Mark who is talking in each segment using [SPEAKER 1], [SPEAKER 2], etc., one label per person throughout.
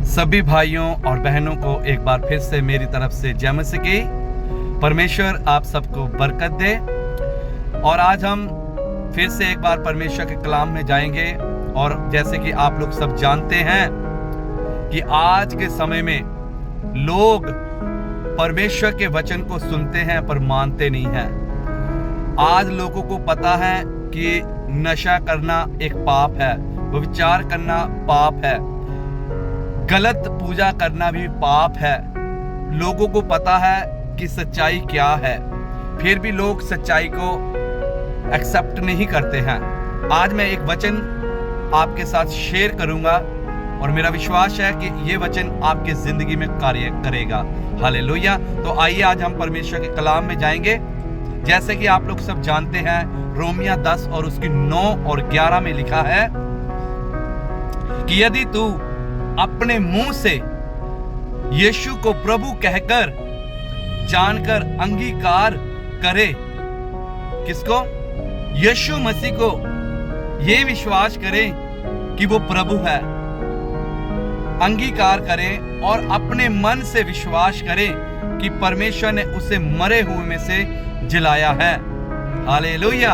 [SPEAKER 1] सभी भाइयों और बहनों को एक बार फिर से मेरी तरफ से जय मसीह की। परमेश्वर आप सबको बरकत दे। और आज हम फिर से एक बार परमेश्वर के कलाम में जाएंगे। और जैसे कि आप लोग सब जानते हैं कि आज के समय में लोग परमेश्वर के वचन को सुनते हैं पर मानते नहीं हैं। आज लोगों को पता है कि नशा करना एक पाप है, व्यभिचार करना पाप है, गलत पूजा करना भी पाप है। लोगों को पता है कि सच्चाई क्या है, फिर भी लोग सच्चाई को एक्सेप्ट नहीं करते हैं। आज मैं एक वचन आपके साथ शेयर करूंगा और मेरा विश्वास है कि ये वचन आपकी जिंदगी में कार्य करेगा। हालेलुया। तो आइए आज हम परमेश्वर के कलाम में जाएंगे। जैसे कि आप लोग सब जानते हैं, रोमिया 10 और उसकी 9 और 11 में लिखा है कि यदि तू अपने मुंह से यीशु को प्रभु कहकर जानकर अंगीकार करे, किसको? यीशु मसीह को, ये विश्वास करें कि वो प्रभु है, अंगीकार करें और अपने मन से विश्वास करें कि परमेश्वर ने उसे मरे हुए में से जिलाया है। हालेलुया।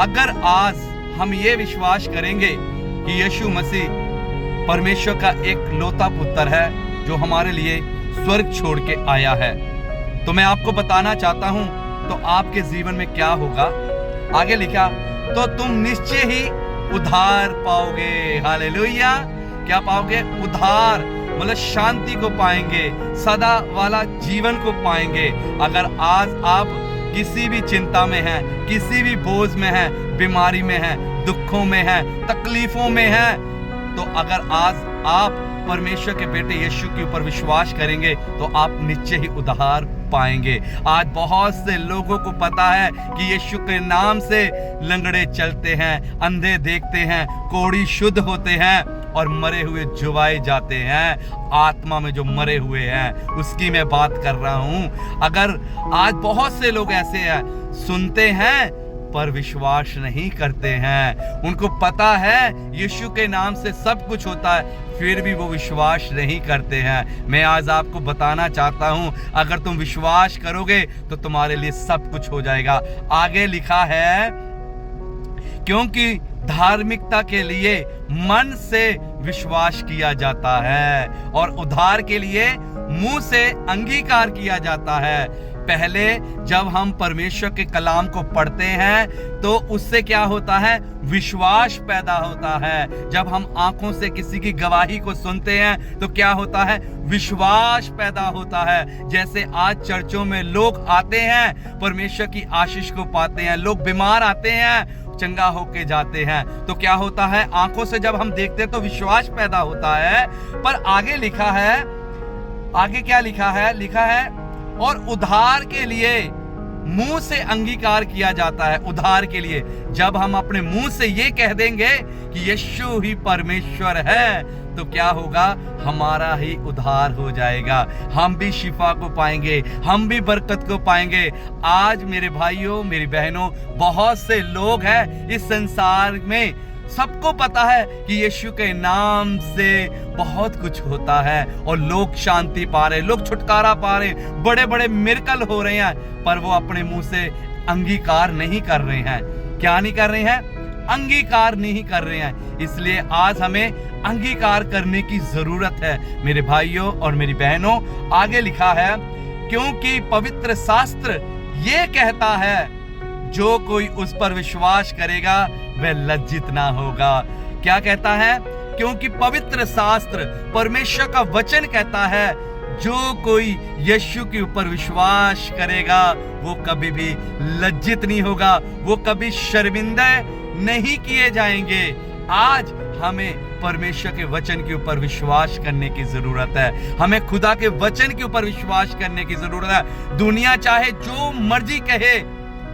[SPEAKER 1] अगर आज हम ये विश्वास करेंगे कि यीशु मसीह परमेश्वर का एक लौता पुत्र है जो हमारे लिए स्वर्ग छोड़ के आया है, तो मैं आपको बताना चाहता हूं तो आपके जीवन में क्या होगा। आगे लिखा, तो तुम निश्चय ही उद्धार पाओगे। हालेलुया। क्या पाओगे? उद्धार, मतलब शांति को पाएंगे, सदा वाला जीवन को पाएंगे। अगर आज आप किसी भी चिंता में हैं, किसी भी बोझ में हैं, बीमारी में हैं, दुखों में हैं, तकलीफों में हैं, तो अगर आज आप परमेश्वर के बेटे यीशु के ऊपर विश्वास करेंगे तो आप निश्चय ही उद्धार पाएंगे। आज बहुत से लोगों को पता है कि यीशु के नाम से लंगड़े चलते हैं, अंधे देखते हैं, कोढ़ी शुद्ध होते हैं और मरे हुए जुबाए जाते हैं। आत्मा में जो मरे हुए हैं उसकी मैं बात कर रहा हूं। अगर आज बहुत से लोग ऐसे हैं, सुनते हैं पर विश्वास नहीं करते हैं, उनको पता है यीशु के नाम से सब कुछ होता है, फिर भी वो विश्वास नहीं करते हैं। मैं आज आपको बताना चाहता हूं, अगर तुम विश्वास करोगे तो तुम्हारे लिए सब कुछ हो जाएगा। आगे लिखा है, क्योंकि धार्मिकता के लिए मन से विश्वास किया जाता है और उद्धार के लिए मुंह से अंगीकार किया जाता है। पहले जब हम परमेश्वर के कलाम को पढ़ते हैं तो उससे क्या होता है? विश्वास पैदा होता है। जब हम आंखों से किसी की गवाही को सुनते हैं तो क्या होता है? विश्वास पैदा होता है। जैसे आज चर्चों में लोग आते हैं, परमेश्वर की आशीष को पाते हैं, लोग बीमार आते हैं, चंगा होके जाते हैं, तो क्या होता है? आंखों से जब हम देखते हैं तो विश्वास पैदा होता है। पर आगे लिखा है, आगे क्या लिखा है? लिखा है और उद्धार के लिए मुंह से अंगीकार किया जाता है। उद्धार के लिए जब हम अपने मुंह से ये कह देंगे कि यीशु ही परमेश्वर है, तो क्या होगा? हमारा ही उद्धार हो जाएगा। हम भी शिफा को पाएंगे, हम भी बरकत को पाएंगे। आज मेरे भाइयों, मेरी बहनों, बहुत से लोग हैं इस संसार में, सबको पता है कि यीशु के नाम से बहुत कुछ होता है और लोग शांति पा रहे, लोग छुटकारा पा रहे, बड़े बड़े मिरेकल हो रहे हैं, पर वो अपने मुंह से अंगीकार नहीं कर रहे हैं। क्या नहीं कर रहे हैं? अंगीकार नहीं कर रहे हैं। इसलिए आज हमें अंगीकार करने की जरूरत है मेरे भाइयों और मेरी बहनों। आगे लिखा है, क्योंकि पवित्र शास्त्र ये कहता है, जो कोई उस पर विश्वास करेगा वह लज्जित ना होगा। क्या कहता है? क्योंकि पवित्र शास्त्र, परमेश्वर का वचन कहता है, जो कोई यीशु के ऊपर विश्वास करेगा वो कभी भी लज्जित नहीं होगा, वो कभी शर्मिंदा नहीं किए जाएंगे। आज हमें परमेश्वर के वचन के ऊपर विश्वास करने की जरूरत है। हमें खुदा के वचन के ऊपर विश्वास करने की जरूरत है। दुनिया चाहे जो मर्जी कहे,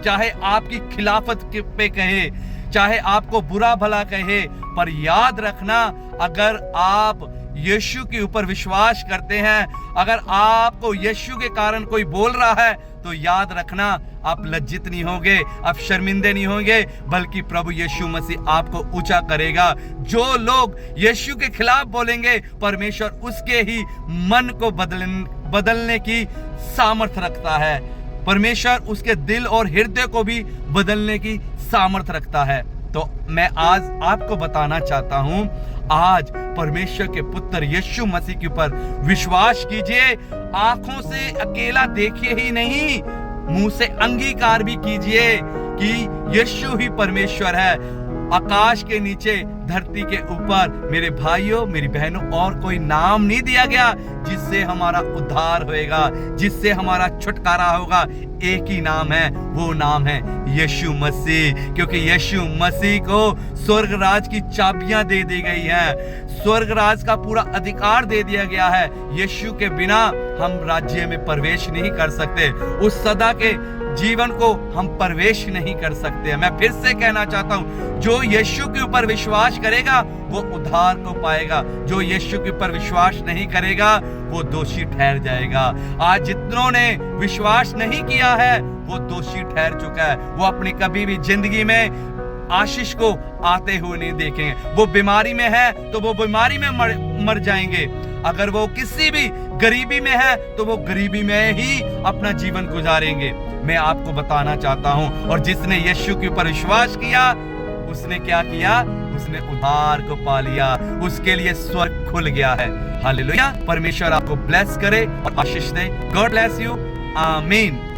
[SPEAKER 1] चाहे आपकी खिलाफत पे कहे, चाहे आपको बुरा भला कहे, पर याद रखना, अगर आप यीशु के ऊपर विश्वास करते हैं, अगर आपको यीशु के कारण कोई बोल रहा है, तो याद रखना, आप लज्जित नहीं होंगे, आप शर्मिंदे नहीं होंगे, बल्कि प्रभु यीशु मसीह आपको ऊंचा करेगा। जो लोग यीशु के खिलाफ बोलेंगे, परमेश्वर उसके ही मन को बदलने की सामर्थ्य रखता है। परमेश्वर उसके दिल और हृदय को भी बदलने की सामर्थ्य रखता है। तो मैं आज आपको बताना चाहता हूं, आज परमेश्वर के पुत्र यीशु मसीह के ऊपर विश्वास कीजिए। आंखों से अकेला देखिए ही नहीं, मुंह से अंगीकार भी कीजिए कि यीशु ही परमेश्वर है। आकाश के नीचे, धरती के ऊपर, मेरे भाइयों मेरी बहनों, और कोई नाम नहीं दिया गया जिससे हमारा उद्धार होएगा, जिससे हमारा छुटकारा होगा। एक ही नाम है, वो नाम है यीशु मसीह। क्योंकि यीशु मसीह को स्वर्ग राज की चाबियां दे दी गई हैं, स्वर्ग राज का पूरा अधिकार दे दिया गया है। यीशु के बिना हम राज्य में प्रवेश नहीं कर सकते, उस सदा के जीवन को हम प्रवेश नहीं कर सकते। मैं फिर से कहना चाहता हूं, जो यीशु के ऊपर विश्वास करेगा वो उद्धार को पाएगा, जो यीशु के ऊपर विश्वास नहीं करेगा वो दोषी ठहर जाएगा। आज जितनों ने विश्वास नहीं किया है वो दोषी ठहर चुका है। वो अपनी कभी भी जिंदगी में आशीष को आते हुए नहीं देखेंगे। वो बीमारी में है तो वो बीमारी में मर जाएंगे। अगर वो किसी भी गरीबी में है तो वो गरीबी में ही अपना जीवन गुजारेंगे। मैं आपको बताना चाहता हूं, और जिसने यीशु के ऊपर विश्वास किया उसने क्या किया? उसने उद्धार को पा लिया, उसके लिए स्वर्ग खुल गया है। हालेलुया। परमेश्वर आपको ब्लेस करे और आशीष दे। God bless you. आमीन।